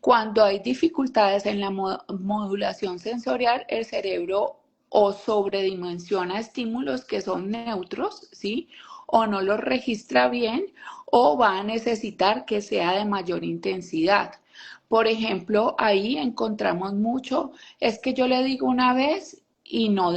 Cuando hay dificultades en la modulación sensorial, el cerebro o sobredimensiona estímulos que son neutros, ¿sí? O no los registra bien o va a necesitar que sea de mayor intensidad. Por ejemplo, ahí encontramos mucho, es que yo le digo una vez y no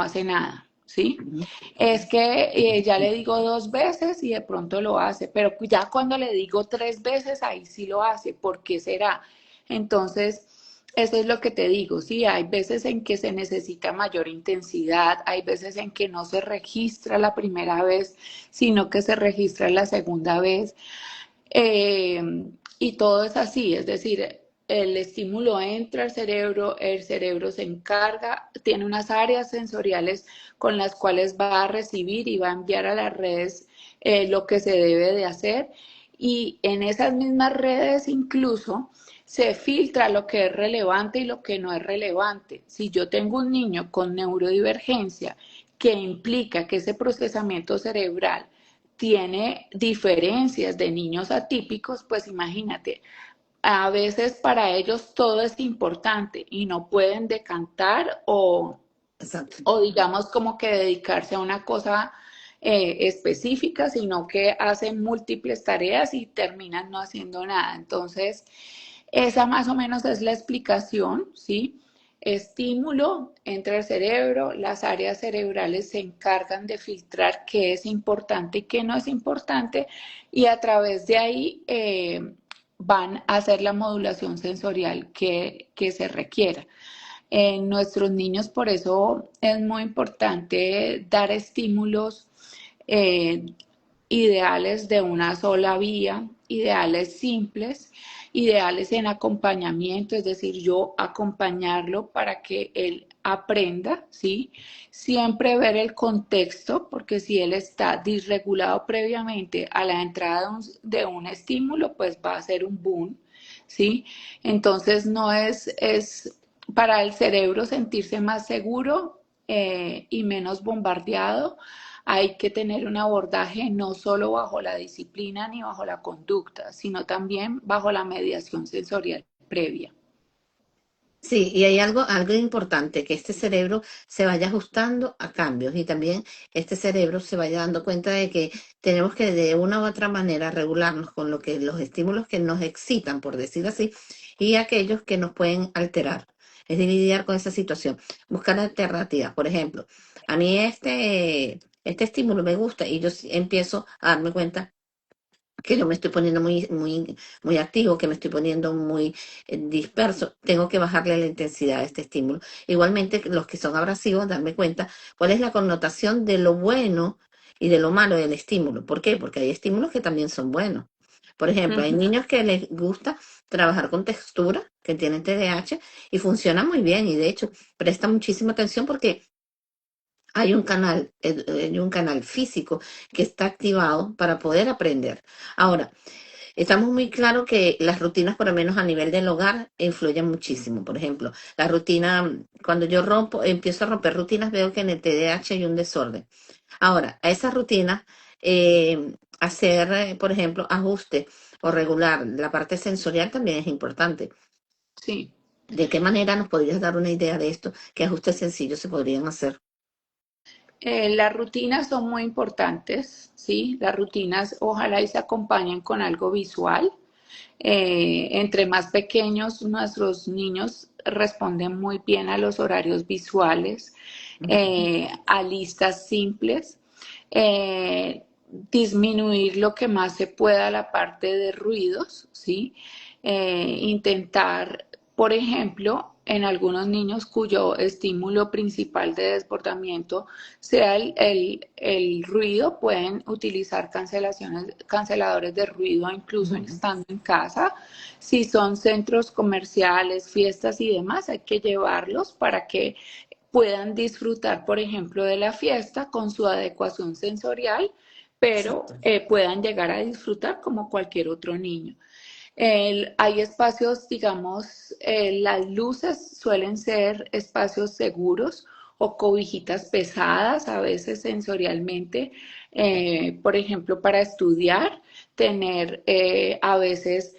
hace nada, ¿sí? Ujú. Es que ya le digo dos veces y de pronto lo hace, pero ya cuando le digo tres veces, ahí sí lo hace. ¿Por qué será? Entonces, eso es lo que te digo, sí, hay veces en que se necesita mayor intensidad, hay veces en que no se registra la primera vez, sino que se registra la segunda vez. Eh, y todo es así, es decir, el estímulo entra al cerebro, el cerebro se encarga, tiene unas áreas sensoriales con las cuales va a recibir y va a enviar a las redes lo que se debe de hacer. Y en esas mismas redes incluso se filtra lo que es relevante y lo que no es relevante. Si yo tengo un niño con neurodivergencia que implica que ese procesamiento cerebral tiene diferencias de niños atípicos, pues imagínate, a veces para ellos todo es importante y no pueden decantar Exacto. o digamos como que dedicarse a una cosa específica, sino que hacen múltiples tareas y terminan no haciendo nada. Entonces, esa más o menos es la explicación, ¿sí? Estímulo entra al cerebro, las áreas cerebrales se encargan de filtrar qué es importante y qué no es importante y a través de ahí van a hacer la modulación sensorial que se requiera. En nuestros niños, por eso es muy importante dar estímulos eh, ideales de una sola vía, ideales simples, ideales en acompañamiento, es decir, yo acompañarlo para que él aprenda, ¿sí? Siempre ver el contexto, porque si él está disregulado previamente a la entrada de un estímulo, pues va a ser un boom, ¿sí? Entonces no es para el cerebro sentirse más seguro y menos bombardeado, hay que tener un abordaje no solo bajo la disciplina ni bajo la conducta, sino también bajo la mediación sensorial previa. Sí, y hay algo importante, que este cerebro se vaya ajustando a cambios y también este cerebro se vaya dando cuenta de que tenemos que de una u otra manera regularnos con lo que los estímulos que nos excitan, por decir así, y aquellos que nos pueden alterar. Es decir, lidiar con esa situación, buscar alternativas. Por ejemplo, a mí este estímulo me gusta y yo empiezo a darme cuenta que yo me estoy poniendo muy activo, que me estoy poniendo muy disperso, tengo que bajarle la intensidad a este estímulo. Igualmente, los que son abrasivos, darme cuenta cuál es la connotación de lo bueno y de lo malo del estímulo. ¿Por qué? Porque hay estímulos que también son buenos. Por ejemplo, hay niños que les gusta trabajar con textura, que tienen TDAH, y funciona muy bien, y de hecho presta muchísima atención porque hay un canal físico que está activado para poder aprender. Ahora, estamos muy claros que las rutinas, por lo menos a nivel del hogar, influyen muchísimo. Por ejemplo, la rutina, cuando yo empiezo a romper rutinas, veo que en el TDAH hay un desorden. Ahora, a esas rutinas, hacer, por ejemplo, ajuste o regular la parte sensorial también es importante. Sí. ¿De qué manera nos podrías dar una idea de esto? ¿Qué ajustes sencillos se podrían hacer? Las rutinas son muy importantes, ¿sí? Las rutinas ojalá y se acompañen con algo visual. Entre más pequeños, nuestros niños responden muy bien a los horarios visuales, a listas simples, disminuir lo que más se pueda la parte de ruidos, ¿sí? Intentar, por ejemplo, en algunos niños cuyo estímulo principal de desbordamiento sea el ruido, pueden utilizar canceladores de ruido incluso Ujú. estando en casa. Si son centros comerciales, fiestas y demás, hay que llevarlos para que puedan disfrutar, por ejemplo, de la fiesta con su adecuación sensorial, pero Exacto. puedan llegar a disfrutar como cualquier otro niño. Hay espacios, digamos, las luces suelen ser espacios seguros o cobijitas pesadas, a veces sensorialmente, por ejemplo, para estudiar, tener a veces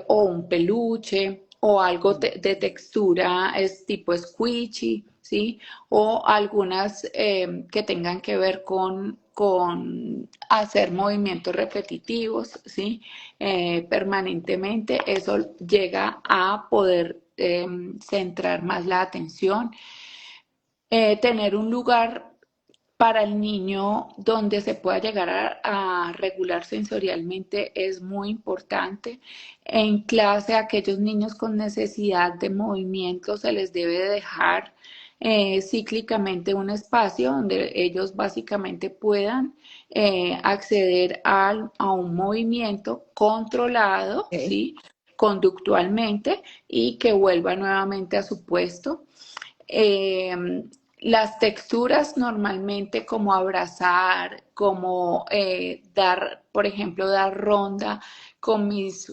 o un peluche o algo de textura es tipo squishy, ¿sí? O algunas que tengan que ver con hacer movimientos repetitivos, ¿sí? Permanentemente, eso llega a poder centrar más la atención. Tener un lugar para el niño donde se pueda llegar a regular sensorialmente es muy importante. En clase, a aquellos niños con necesidad de movimiento se les debe dejar cíclicamente un espacio donde ellos básicamente puedan acceder a un movimiento controlado, Ok. ¿sí? Conductualmente y que vuelva nuevamente a su puesto. Eh, las texturas normalmente como abrazar, como dar, por ejemplo, dar ronda con mis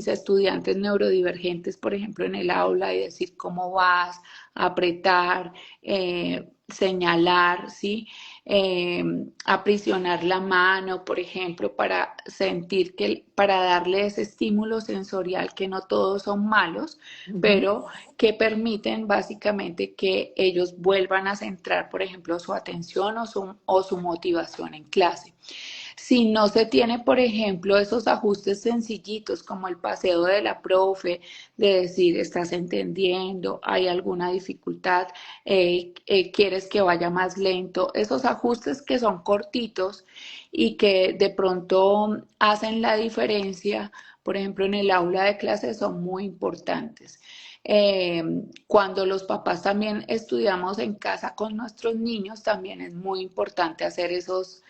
estudiantes neurodivergentes, por ejemplo, en el aula y decir cómo vas, apretar, señalar, ¿sí? Eh, aprisionar la mano, por ejemplo, para sentir para darle ese estímulo sensorial que no todos son malos, Ujú. pero que permiten básicamente que ellos vuelvan a centrar, por ejemplo, su atención o su motivación en clase. Si no se tiene, por ejemplo, esos ajustes sencillitos como el paseo de la profe, de decir, estás entendiendo, hay alguna dificultad, quieres que vaya más lento, esos ajustes que son cortitos y que de pronto hacen la diferencia, por ejemplo, en el aula de clase son muy importantes. Eh, Cuando los papás también estudiamos en casa con nuestros niños, también es muy importante hacer esos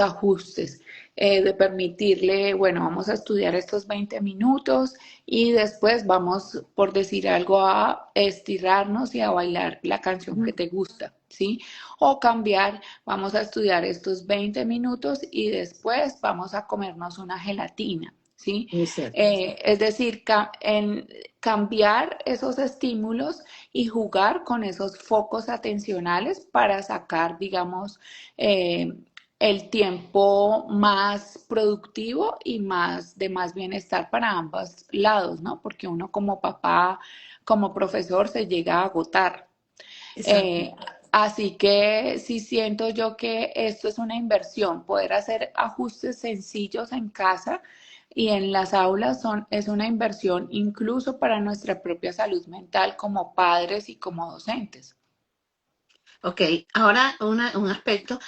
ajustes, de permitirle, bueno, vamos a estudiar estos 20 minutos y después vamos, por decir algo, a estirarnos y a bailar la canción que te gusta, ¿sí? O cambiar, vamos a estudiar estos 20 minutos y después vamos a comernos una gelatina. ¿sí? Muy cierto. Es decir, cambiar esos estímulos y jugar con esos focos atencionales para sacar, digamos, eh, el tiempo más productivo y de más bienestar para ambos lados, ¿no? Porque uno como papá, como profesor, se llega a agotar. Exacto. Eh, Así que sí siento yo que esto es una inversión, poder hacer ajustes sencillos en casa y en las aulas es una inversión incluso para nuestra propia salud mental como padres y como docentes. Ok, ahora un aspecto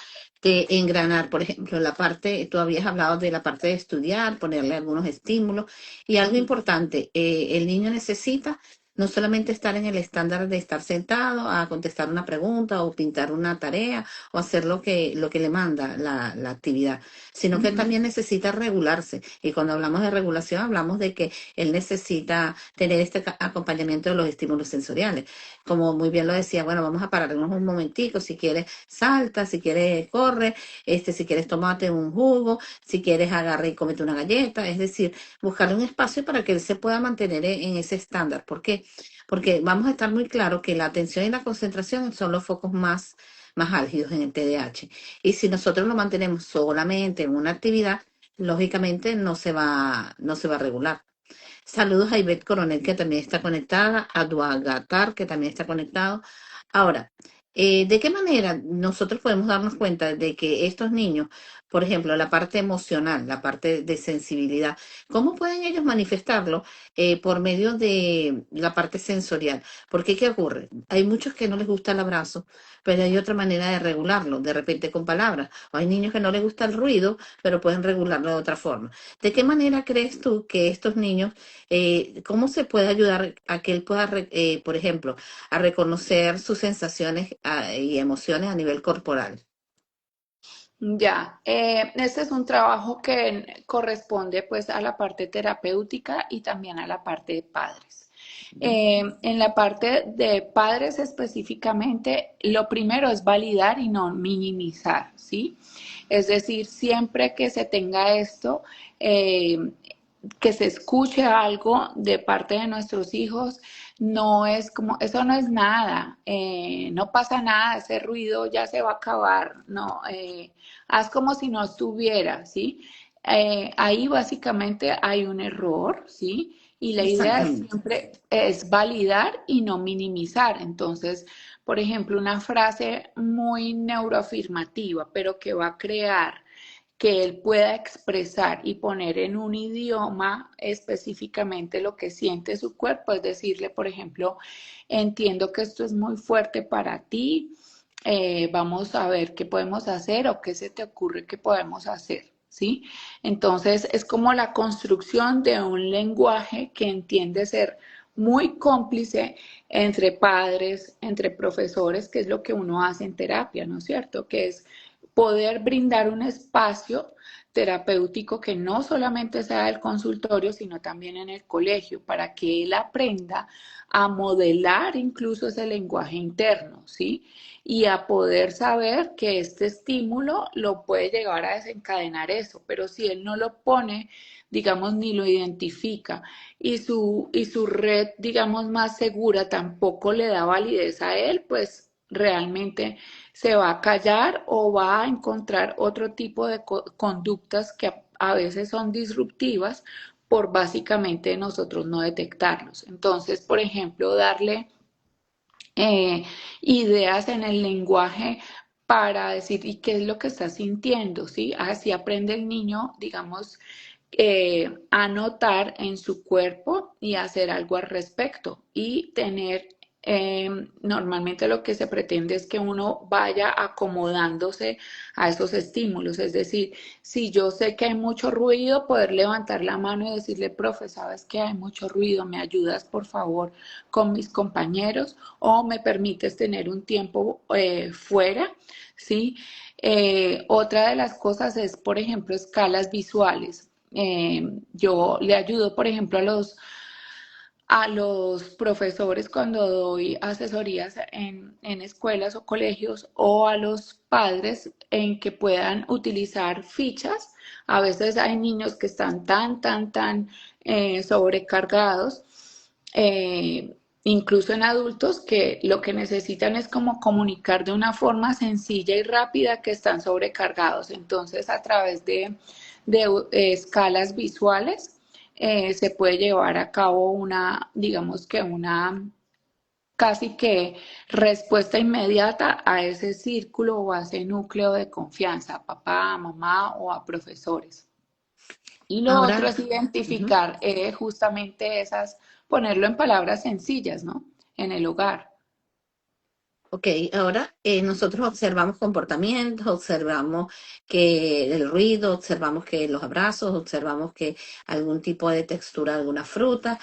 de engranar, por ejemplo, la parte, tú habías hablado de la parte de estudiar, ponerle algunos estímulos y algo Ujú. importante, el niño necesita no solamente estar en el estándar de estar sentado a contestar una pregunta o pintar una tarea o hacer lo que le manda la actividad, sino que Ujú. también necesita regularse. Y cuando hablamos de regulación, hablamos de que él necesita tener este acompañamiento de los estímulos sensoriales como muy bien lo decía, bueno, vamos a pararnos un momentico, si quieres salta, si quieres corre, si quieres tomate un jugo, si quieres agarra y cómete una galleta, es decir, buscarle un espacio para que él se pueda mantener en ese estándar. ¿Por qué? Porque vamos a estar muy claros que la atención y la concentración son los focos más álgidos en el TDAH. Y si nosotros lo mantenemos solamente en una actividad, lógicamente no se va a regular. Saludos a Ivette Coronel, que también está conectada, a Duagatar, que también está conectado. Ahora, ¿de qué manera nosotros podemos darnos cuenta de que estos niños, por ejemplo, la parte emocional, la parte de sensibilidad, cómo pueden ellos manifestarlo por medio de la parte sensorial? Porque, ¿qué ocurre? Hay muchos que no les gusta el abrazo, pero hay otra manera de regularlo, de repente con palabras. O hay niños que no les gusta el ruido, pero pueden regularlo de otra forma. ¿De qué manera crees tú que estos niños cómo se puede ayudar a que él pueda, por ejemplo, a reconocer sus sensaciones y emociones a nivel corporal? Ya, este es un trabajo que corresponde pues a la parte terapéutica y también a la parte de padres. En la parte de padres específicamente, lo primero es validar y no minimizar, ¿sí? Es decir, siempre que se tenga esto, eh, que se escuche algo de parte de nuestros hijos, no es como, eso no es nada, no pasa nada, ese ruido ya se va a acabar, no, haz como si no estuviera, ¿sí? Ahí básicamente hay un error, ¿sí? Y la idea Exactamente. siempre es validar y no minimizar. Entonces, por ejemplo, una frase muy neuroafirmativa, pero que va a crear que él pueda expresar y poner en un idioma específicamente lo que siente su cuerpo, es decirle, por ejemplo, entiendo que esto es muy fuerte para ti, vamos a ver qué podemos hacer o qué se te ocurre que podemos hacer, ¿sí? Entonces es como la construcción de un lenguaje que entiende ser muy cómplice entre padres, entre profesores, que es lo que uno hace en terapia, ¿no es cierto? Que es poder brindar un espacio terapéutico que no solamente sea el consultorio, sino también en el colegio, para que él aprenda a modelar incluso ese lenguaje interno, ¿sí? Y a poder saber que este estímulo lo puede llegar a desencadenar eso, pero si él no lo pone, digamos, ni lo identifica y su red, digamos, más segura tampoco le da validez a él, pues realmente se va a callar o va a encontrar otro tipo de conductas que a veces son disruptivas por básicamente nosotros no detectarlos. Entonces, por ejemplo, darle eh, ideas en el lenguaje para decir, ¿y qué es lo que está sintiendo? ¿Sí? Así aprende el niño, digamos, a notar en su cuerpo y hacer algo al respecto y tener, normalmente lo que se pretende es que uno vaya acomodándose a esos estímulos, es decir, si yo sé que hay mucho ruido, poder levantar la mano y decirle, profe, sabes que hay mucho ruido, ¿me ayudas por favor con mis compañeros o me permites tener un tiempo fuera? ¿Sí? Otra de las cosas es, por ejemplo, escalas visuales. Yo le ayudo, por ejemplo, a los profesores cuando doy asesorías en escuelas o colegios o a los padres en que puedan utilizar fichas. A veces hay niños que están tan sobrecargados, incluso en adultos, que lo que necesitan es como comunicar de una forma sencilla y rápida que están sobrecargados. Entonces, a través de escalas visuales, se puede llevar a cabo una, digamos que una casi que respuesta inmediata a ese círculo o a ese núcleo de confianza, a papá, a mamá o a profesores. Y lo otro Ahora, es ujú. identificar justamente esas, ponerlo en palabras sencillas, ¿no? En el hogar. Ok, ahora nosotros observamos comportamientos, observamos que el ruido, observamos que los abrazos, observamos que algún tipo de textura de alguna fruta,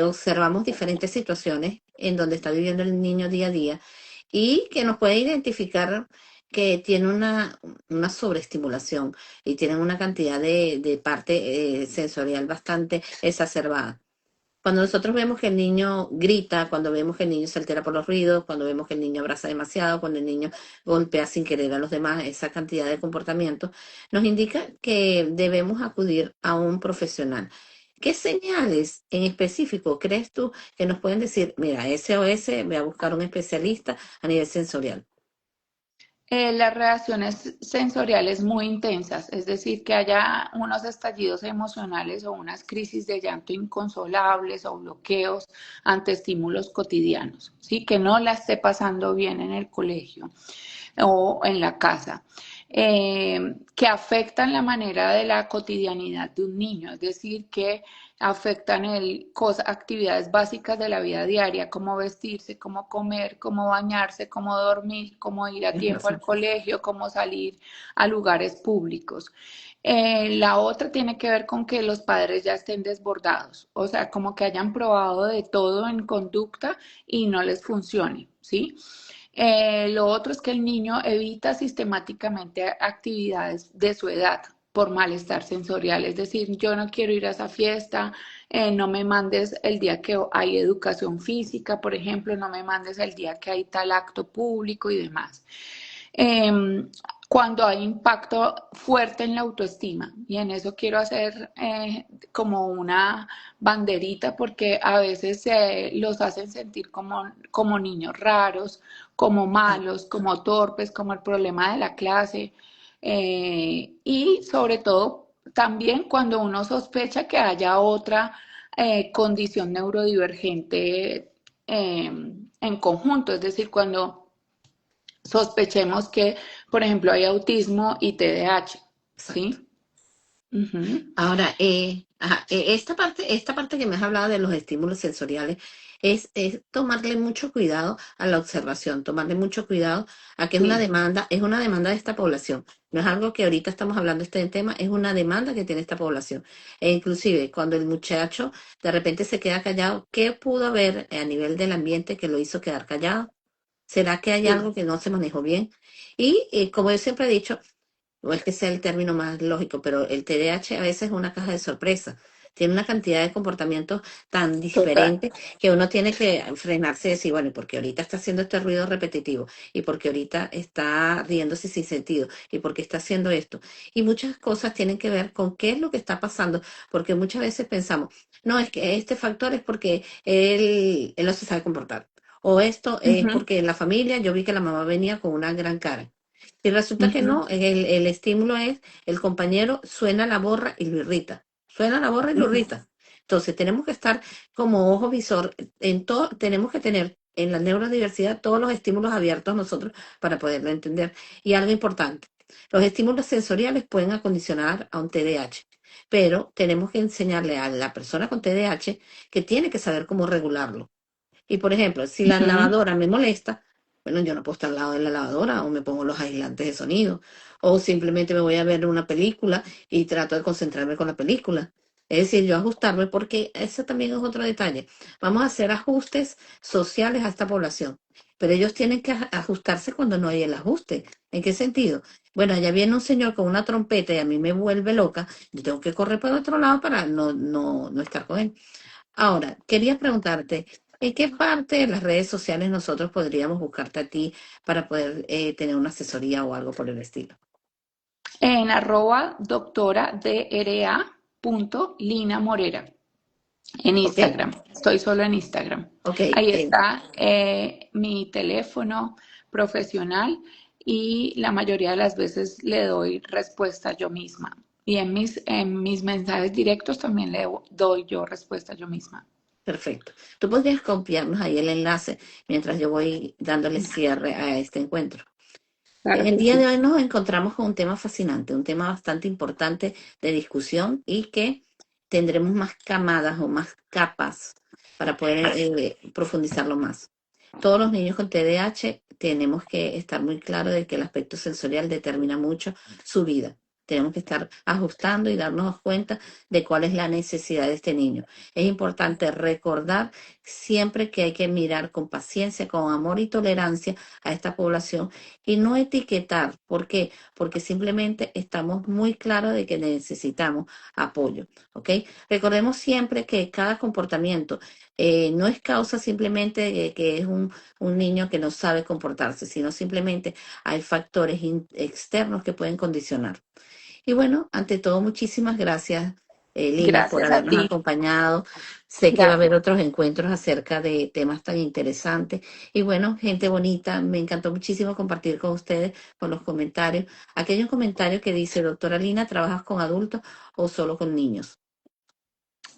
observamos diferentes situaciones en donde está viviendo el niño día a día y que nos puede identificar que tiene una sobreestimulación y tienen una cantidad de parte sensorial bastante exacerbada. Cuando nosotros vemos que el niño grita, cuando vemos que el niño se altera por los ruidos, cuando vemos que el niño abraza demasiado, cuando el niño golpea sin querer a los demás, esa cantidad de comportamientos, nos indica que debemos acudir a un profesional. ¿Qué señales en específico crees tú que nos pueden decir, mira, SOS, ve a buscar un especialista a nivel sensorial? Las reacciones sensoriales muy intensas, es decir, que haya unos estallidos emocionales o unas crisis de llanto inconsolables o bloqueos ante estímulos cotidianos, ¿sí? Que no la esté pasando bien en el colegio o en la casa, que afectan la manera de la cotidianidad de un niño, es decir, que afectan actividades básicas de la vida diaria, como vestirse, cómo comer, cómo bañarse, cómo dormir, cómo ir a Tienes tiempo al razón. colegio, cómo salir a lugares públicos. La otra tiene que ver con que los padres ya estén desbordados, o sea, como que hayan probado de todo en conducta y no les funcione, ¿sí? Lo otro es que el niño evita sistemáticamente actividades de su edad por malestar sensorial, es decir, yo no quiero ir a esa fiesta, no me mandes el día que hay educación física, por ejemplo, no me mandes el día que hay tal acto público y demás. Eh, Cuando hay impacto fuerte en la autoestima, y en eso quiero hacer como una banderita, porque a veces los hacen sentir como niños raros, como malos, como torpes, como el problema de la clase, y sobre todo también cuando uno sospecha que haya otra condición neurodivergente en conjunto, es decir, cuando sospechemos que, por ejemplo, hay autismo y TDAH, Exacto. ¿sí? Ujú. Ahora, ajá, esta parte que me has hablado de los estímulos sensoriales es tomarle mucho cuidado a la observación, tomarle mucho cuidado a que Sí. es una demanda de esta población. No es algo que ahorita estamos hablando de este tema, es una demanda que tiene esta población. E inclusive cuando el muchacho de repente se queda callado, ¿qué pudo haber a nivel del ambiente que lo hizo quedar callado? ¿Será que hay Sí. algo que no se manejó bien? Y como yo siempre he dicho, no es que sea el término más lógico, pero el TDAH a veces es una caja de sorpresa. Tiene una cantidad de comportamientos tan Total. diferentes que uno tiene que frenarse y decir, bueno, ¿y porque ahorita está haciendo este ruido repetitivo? ¿Y porque ahorita está riéndose sin sentido? ¿Y porque está haciendo esto? Y muchas cosas tienen que ver con qué es lo que está pasando, porque muchas veces pensamos, no, es que este factor es porque él no se sabe comportar. O esto es Ujú, porque en la familia yo vi que la mamá venía con una gran cara. Y resulta que ujú, no, el estímulo es el compañero suena la borra y lo irrita. Suena la borra y lo ujú, irrita. Entonces tenemos que estar como ojo visor en todo, tenemos que tener en la neurodiversidad todos los estímulos abiertos nosotros para poderlo entender. Y algo importante, los estímulos sensoriales pueden acondicionar a un TDAH, pero tenemos que enseñarle a la persona con TDAH que tiene que saber cómo regularlo. Y por ejemplo, si la ujú. lavadora me molesta, bueno, yo no puedo estar al lado de la lavadora o me pongo los aislantes de sonido o simplemente me voy a ver una película y trato de concentrarme con la película. Es decir, yo ajustarme porque ese también es otro detalle. Vamos a hacer ajustes sociales a esta población, pero ellos tienen que ajustarse cuando no hay el ajuste. ¿En qué sentido? Bueno, allá viene un señor con una trompeta y a mí me vuelve loca, yo tengo que correr por otro lado para no estar con él. Ahora, quería preguntarte, ¿en qué parte de las redes sociales nosotros podríamos buscarte a ti para poder tener una asesoría o algo por el estilo? En arroba doctora DRA punto Lina Morera en ¿Ok? Instagram. Estoy solo en Instagram. Ok. Ahí está mi teléfono profesional y la mayoría de las veces le doy respuesta yo misma. Y en mis mensajes directos también le doy yo respuesta yo misma. Perfecto. Tú podrías copiarnos ahí el enlace mientras yo voy dándole cierre a este encuentro. En Claro el que día de sí. hoy nos encontramos con un tema fascinante, un tema bastante importante de discusión y que tendremos más camadas o más capas para poder profundizarlo más. Todos los niños con TDAH tenemos que estar muy claros de que el aspecto sensorial determina mucho su vida. Tenemos que estar ajustando y darnos cuenta de cuál es la necesidad de este niño. Es importante recordar siempre que hay que mirar con paciencia, con amor y tolerancia a esta población y no etiquetar. ¿Por qué? Porque simplemente estamos muy claros de que necesitamos apoyo. ¿Ok? Recordemos siempre que cada comportamiento no es causa simplemente de que es un niño que no sabe comportarse, sino simplemente hay factores externos que pueden condicionar. Y bueno, ante todo, muchísimas gracias, Lina, por Gracias a habernos ti. acompañado. Sé que va a haber Gracias. otros encuentros acerca de temas tan interesantes. Y bueno, gente bonita, me encantó muchísimo compartir con ustedes con los comentarios. Aquí hay un comentario que dice, doctora Lina, ¿trabajas con adultos o solo con niños?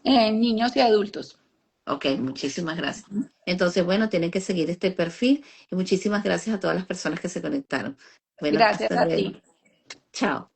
Niños y adultos. Ok, muchísimas gracias. Entonces, bueno, tienen que seguir este perfil y muchísimas gracias a todas las personas que se conectaron. Bueno, Gracias hasta a luego. ti. Chao.